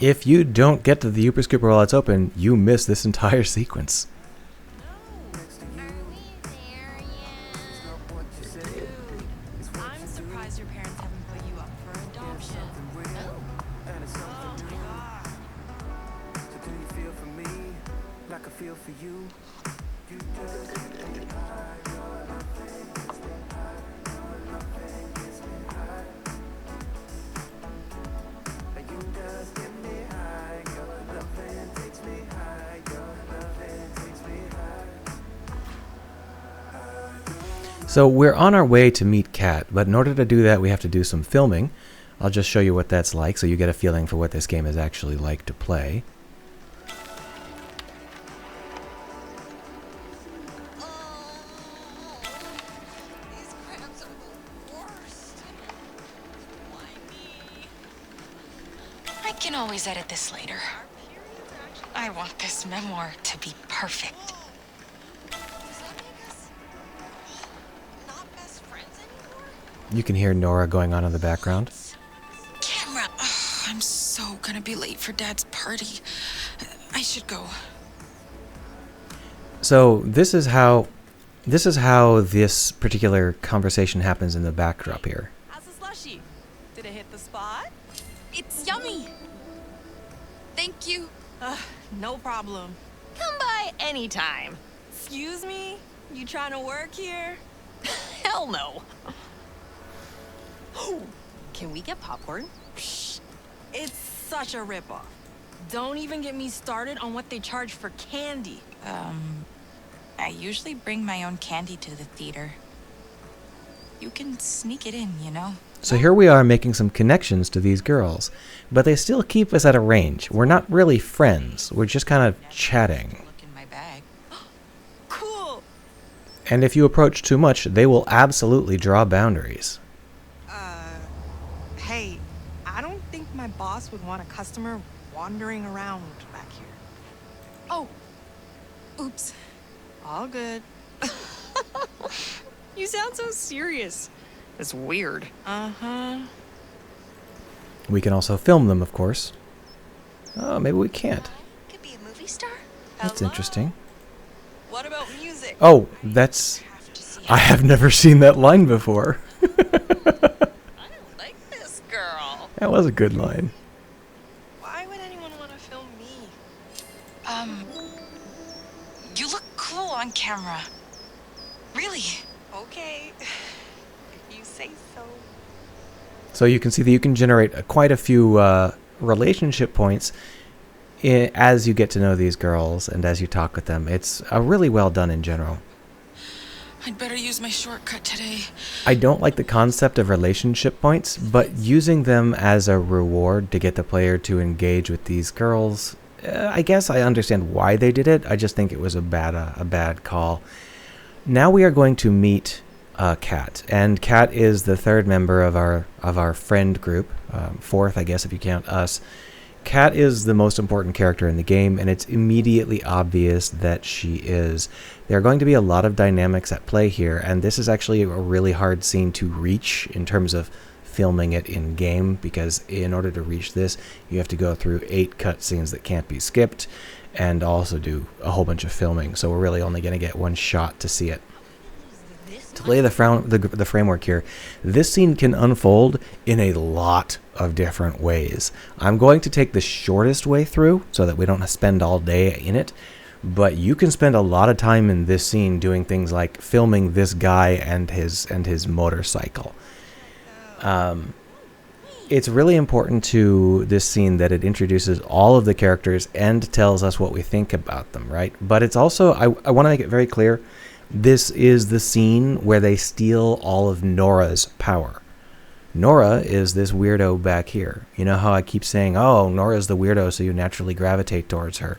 If you don't get to the Yooper Scooper while it's open, you miss this entire sequence. I'm surprised your parents haven't put you up for adoption. So we're on our way to meet Kat, but in order to do that, we have to do some filming. I'll just show you what that's like so you get a feeling for what this game is actually like to play. These crabs are the worst. Why me? I can always edit this later. I want this memoir to be perfect. Does that make us not best friends anymore? You can hear Nora going on in the background. Camera. Ugh, I'm so gonna be late for Dad's party. I should go. So this is how this particular conversation happens in the backdrop here. How's the slushy? Did it hit the spot? It's yummy. Thank you. No problem. Come by anytime. Excuse me? You trying to work here? Hell no. Can we get popcorn? Psh, it's such a ripoff. Don't even get me started on what they charge for candy. I usually bring my own candy to the theater. You can sneak it in, you know? So here we are making some connections to these girls, but they still keep us at a range. We're not really friends. We're just kind of chatting. Look in my bag. Cool. And if you approach too much, they will absolutely draw boundaries. Hey, I don't think my boss would want a customer wandering around back here. Oh. Oops. All good. You sound so serious. It's weird. Uh-huh. We can also film them, of course. Oh, maybe we can't. Could be a movie star. That's Hello? interesting. What about music? Oh, that's... Have to see I have never seen that line before. I don't like this girl. That was a good line. Why would anyone want to film me? You look cool on camera. Really? Okay. If you say so. So you can see that you can generate quite a few relationship points as you get to know these girls and as you talk with them. It's really well done in general. I'd better use my shortcut today. I don't like the concept of relationship points, but using them as a reward to get the player to engage with these girls, I guess I understand why they did it. I just think it was a bad call. Now we are going to meet Kat, and Kat is the third member of our friend group, fourth, I guess, if you count us. Kat is the most important character in the game, and it's immediately obvious that she is. There are going to be a lot of dynamics at play here, and this is actually a really hard scene to reach in terms of filming it in game, because in order to reach this, you have to go through 8 cutscenes that can't be skipped, and also do a whole bunch of filming. So we're really only going to get one shot to see it. To lay the framework here, this scene can unfold in a lot of different ways. I'm going to take the shortest way through so that we don't spend all day in it, but you can spend a lot of time in this scene doing things like filming this guy and his motorcycle. It's really important to this scene that it introduces all of the characters and tells us what we think about them, right? But it's also, I want to make it very clear, this is the scene where they steal all of Nora's power. Nora is this weirdo back here. You know how I keep saying, oh, Nora's the weirdo, so you naturally gravitate towards her.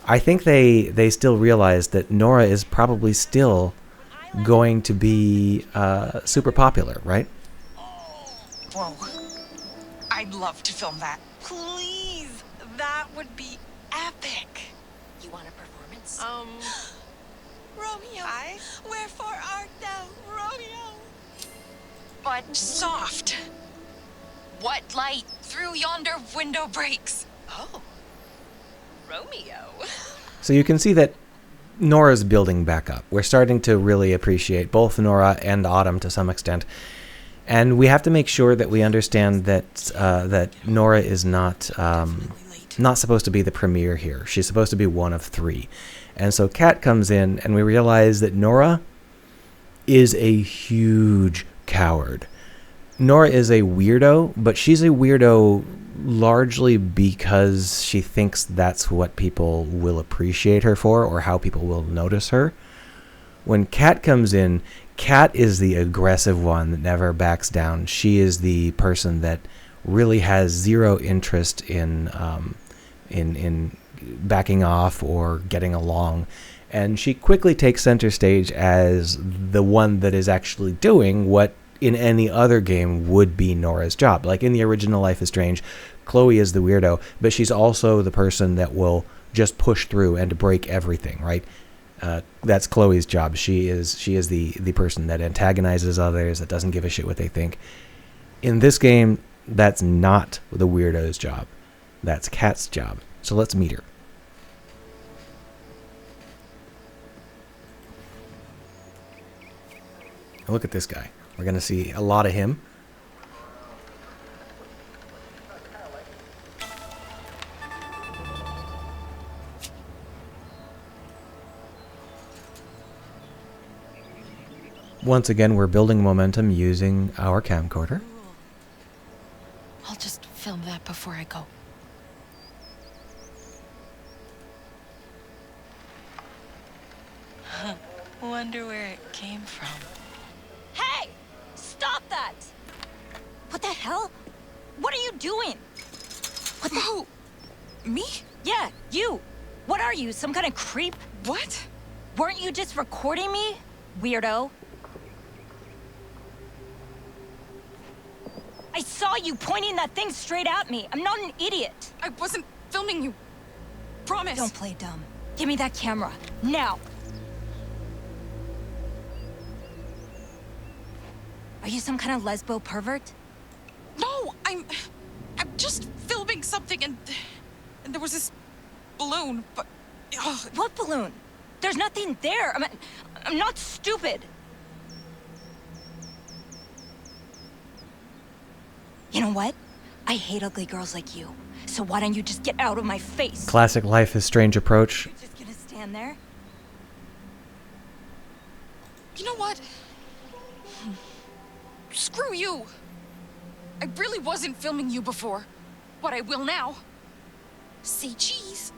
I think they still realize that Nora is probably still going to be super popular, right? Whoa. I'd love to film that. Please. That would be epic. You want a performance? Romeo. Wherefore art thou, Romeo? But soft. What light through yonder window breaks. Oh, Romeo. So you can see that Nora's building back up. We're starting to really appreciate both Nora and Autumn to some extent. And we have to make sure that we understand that that Nora is not supposed to be the premier here. She's supposed to be one of three. And so Kat comes in, and we realize that Nora is a huge coward. Nora is a weirdo, but she's a weirdo largely because she thinks that's what people will appreciate her for, or how people will notice her. When Kat comes in, Kat is the aggressive one that never backs down. She is the person that really has zero interest in backing off or getting along. And she quickly takes center stage as the one that is actually doing what in any other game would be Nora's job. Like in the original Life is Strange, Chloe is the weirdo, but she's also the person that will just push through and break everything, right? That's Chloe's job. She is the person that antagonizes others, that doesn't give a shit what they think. In this game, that's not the weirdo's job. That's Kat's job. So let's meet her. Look at this guy. We're going to see a lot of him. Once again, we're building momentum using our camcorder. I'll just film that before I go. Wonder where it came from. Hey! Stop that! What the hell? What are you doing? What the... Who? Me? Yeah, you! What are you, some kind of creep? What? Weren't you just recording me, weirdo? I saw you pointing that thing straight at me. I'm not an idiot. I wasn't filming you. Promise. Don't play dumb. Give me that camera, now. Are you some kind of lesbo pervert? No, I'm just filming something and there was this balloon, but... What balloon? There's nothing there. I'm not stupid. You know what? I hate ugly girls like you. So why don't you just get out of my face? Classic Life is Strange approach. You're just gonna stand there? You know what? Screw you. I really wasn't filming you before, but I will now. Say cheese.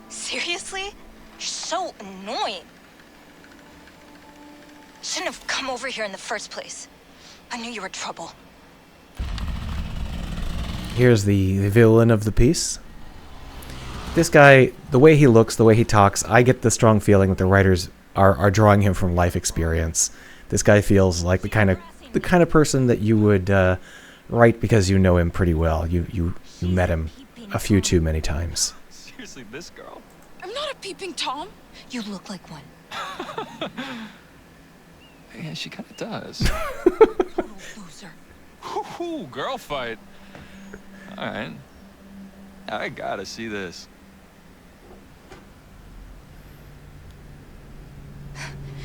Seriously? You're so annoying. Shouldn't have come over here in the first place. I knew you were trouble. Here's the villain of the piece. This guy, the way he looks, the way he talks, I get the strong feeling that the writers are drawing him from life experience. This guy feels like the kind of person that you would write because you know him pretty well. You met him a few too many times. Seriously, this girl? I'm not a peeping Tom. You look like one. Yeah, she kind of does. Total loser. Hoo-hoo, girl fight. All right. I gotta see this.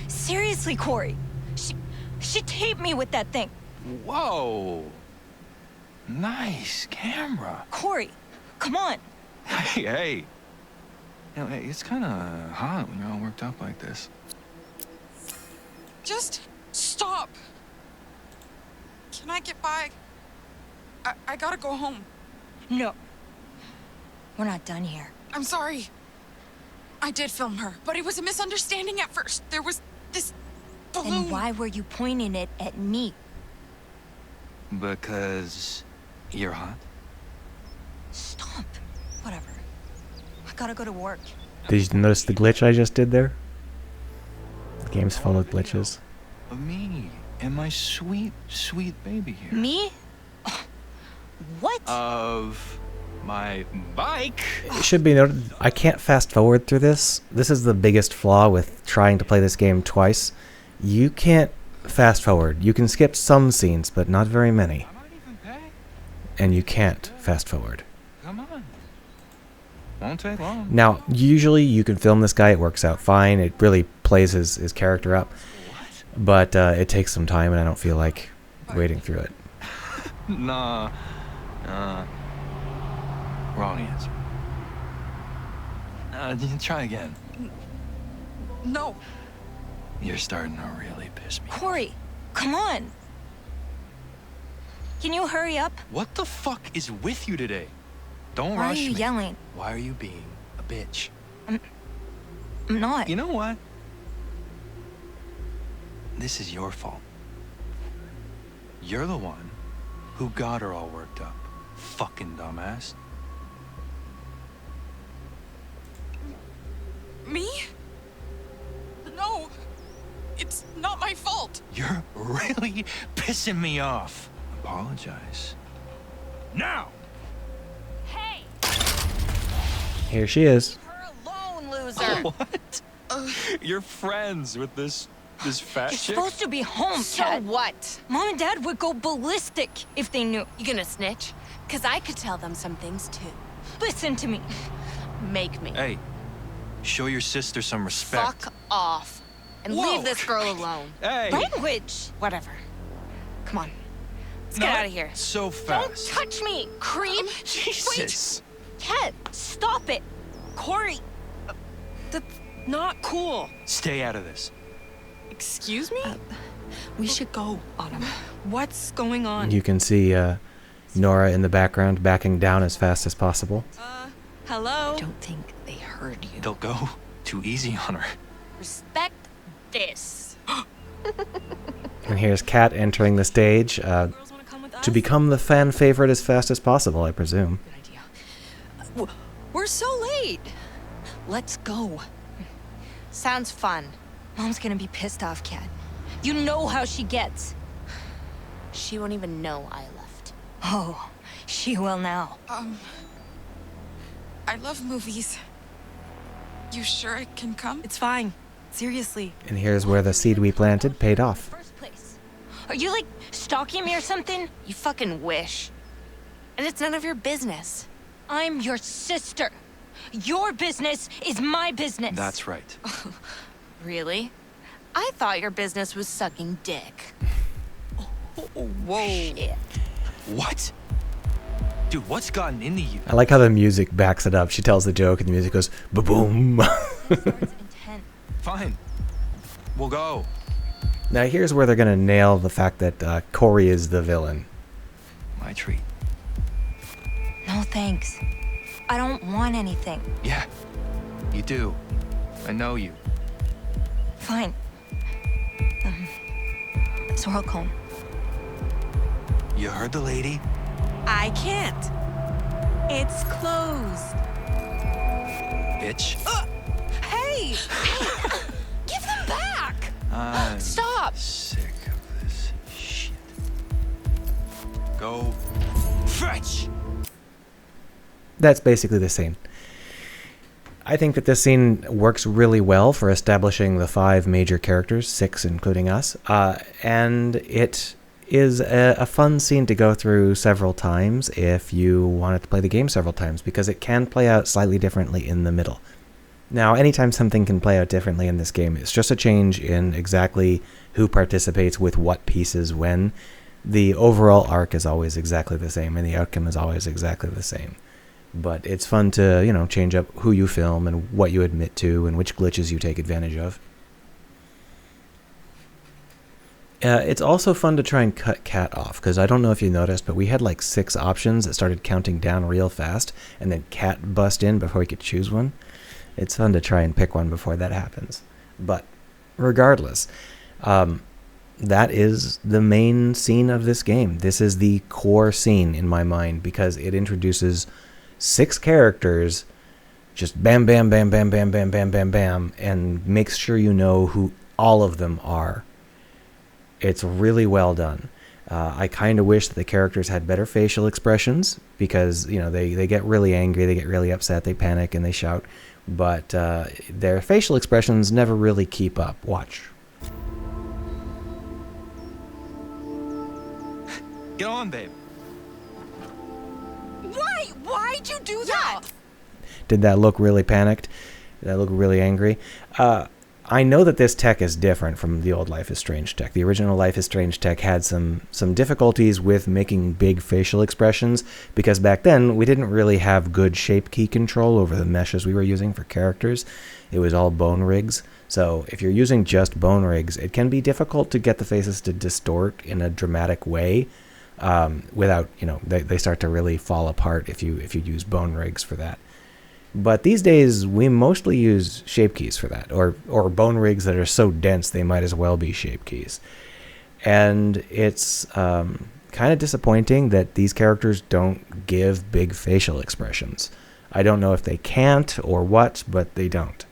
Seriously, Corey. She taped me with that thing. Whoa. Nice camera. Corey, come on. Hey. You know, hey, it's kind of hot when you're all worked up like this. Just stop. Can I get by? I gotta go home. No. We're not done here. I'm sorry. I did film her, but it was a misunderstanding at first. There was this balloon. Then why were you pointing it at me? Because you're hot? Stop. Whatever. I gotta go to work. Did you notice the glitch I just did there? The game's full of glitches. Of me and my sweet, sweet baby here. Me? What? Of my bike. It should be noted, I can't fast forward through this. This is the biggest flaw with trying to play this game twice. You can't fast forward. You can skip some scenes, but not very many. I might even pay. and you can't fast forward. Come on. Won't take long. Now, usually you can film this guy, it works out fine, it really plays his character up, but it takes some time and I don't feel like waiting through it. Nah. Wrong answer. Try again. No. You're starting to really piss me off. Corey, come on. Can you hurry up? What the fuck is with you today? Don't Why are rush you me. yelling? Why are you being a bitch? I'm not. You know what? This is your fault. You're the one who got her all worked up. Fucking dumbass. Me? No. It's not my fault. You're really pissing me off. Apologize. Now! Hey, Here she is. leave her alone, loser. What? You're friends with this fat You're chick? supposed to be home, So Ted. what? Mom and Dad would go ballistic if they knew. You gonna snitch? Cause I could tell them some things too. Listen to me. Make me. Hey, show your sister some respect. Fuck off. And Whoa. leave this girl alone. Hey! Language. Whatever. Come on. Let's Not get out of here. So Don't fast. touch me, creep. Jesus. Ted, stop it. Corey, that's not cool. Stay out of this. Excuse me? We should go, Autumn. What's going on? You can see Nora in the background backing down as fast as possible. Hello? I don't think they heard you. Don't go too easy on her. Respect this. And here's Kat entering the stage Girls wanna come with us? to become the fan favorite as fast as possible, I presume. Good idea. We're so late. Let's go. Sounds fun. Mom's gonna be pissed off, Kat. You know how she gets. She won't even know I left. Oh, she will now. I love movies. You sure I can come? It's fine. Seriously. And here's where the seed we planted paid off. First place. Are you like stalking me or something? You fucking wish. And it's none of your business. I'm your sister. Your business is my business. That's right. Really? I thought your business was sucking dick. Whoa. Shit. What? Dude, what's gotten into you? I like how the music backs it up. She tells the joke and the music goes ba-boom. It's intense. Fine. We'll go. Now here's where they're going to nail the fact that Corey is the villain. My treat. No thanks. I don't want anything. Yeah, you do. I know you. Fine. Swirl cone. You heard the lady? I can't. It's closed. Bitch. Hey! Give them back! I'm Stop! sick of this shit. Go fetch! That's basically the scene. I think that this scene works really well for establishing the 5 major characters, 6 including us, and it is a fun scene to go through several times if you wanted to play the game several times, because it can play out slightly differently in the middle. Now, anytime something can play out differently in this game, it's just a change in exactly who participates with what pieces when. The overall arc is always exactly the same, and the outcome is always exactly the same. But it's fun to, change up who you film and what you admit to and which glitches you take advantage of. It's also fun to try and cut Kat off, because I don't know if you noticed, but we had like 6 options that started counting down real fast, and then Kat bust in before we could choose one. It's fun to try and pick one before that happens. But regardless, that is the main scene of this game. This is the core scene in my mind, because it introduces 6 characters, just bam, bam, bam, bam, bam, bam, bam, bam, bam, and makes sure you know who all of them are. It's really well done. I kind of wish that the characters had better facial expressions, because they get really angry, they get really upset, they panic, and they shout. But their facial expressions never really keep up. Watch. Get on, babe. Why'd you do that? Did that look really panicked? Did that look really angry? I know that this tech is different from the old Life is Strange tech. The original Life is Strange tech had some difficulties with making big facial expressions because back then we didn't really have good shape key control over the meshes we were using for characters. It was all bone rigs. So if you're using just bone rigs, it can be difficult to get the faces to distort in a dramatic way without, they start to really fall apart if you use bone rigs for that. But these days, we mostly use shape keys for that, or bone rigs that are so dense they might as well be shape keys. And it's kind of disappointing that these characters don't give big facial expressions. I don't know if they can't or what, but they don't.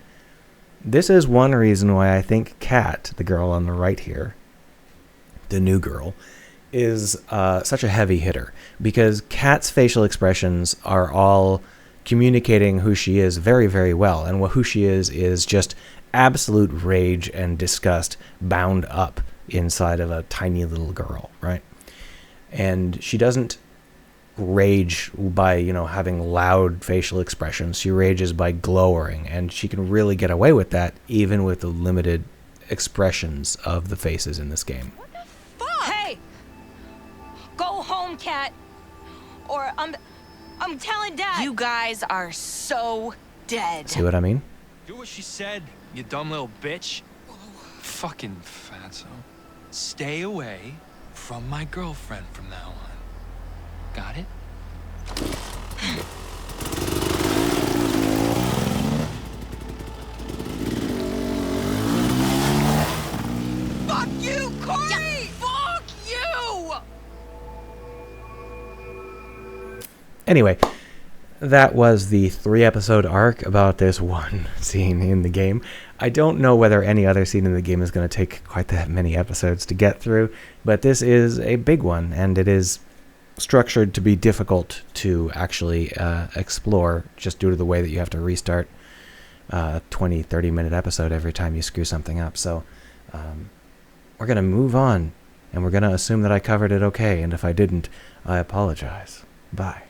This is one reason why I think Kat, the girl on the right here, the new girl, is such a heavy hitter. Because Kat's facial expressions are all communicating who she is very, very well. And who she is just absolute rage and disgust bound up inside of a tiny little girl, right? And she doesn't rage by, having loud facial expressions. She rages by glowering, and she can really get away with that even with the limited expressions of the faces in this game. Fuck! Hey! Go home, Kat. Or I'm telling Dad. You guys are so dead. See what I mean? Do what she said, you dumb little bitch. Fucking fatso. Stay away from my girlfriend from now on. Got it? Fuck you, Corey! Yeah, fuck you! Anyway, that was the 3-episode arc about this one scene in the game. I don't know whether any other scene in the game is going to take quite that many episodes to get through, but this is a big one, and it is structured to be difficult to actually explore just due to the way that you have to restart a 20-30 minute episode every time you screw something up. So we're going to move on, and we're going to assume that I covered it okay, and if I didn't, I apologize. Bye.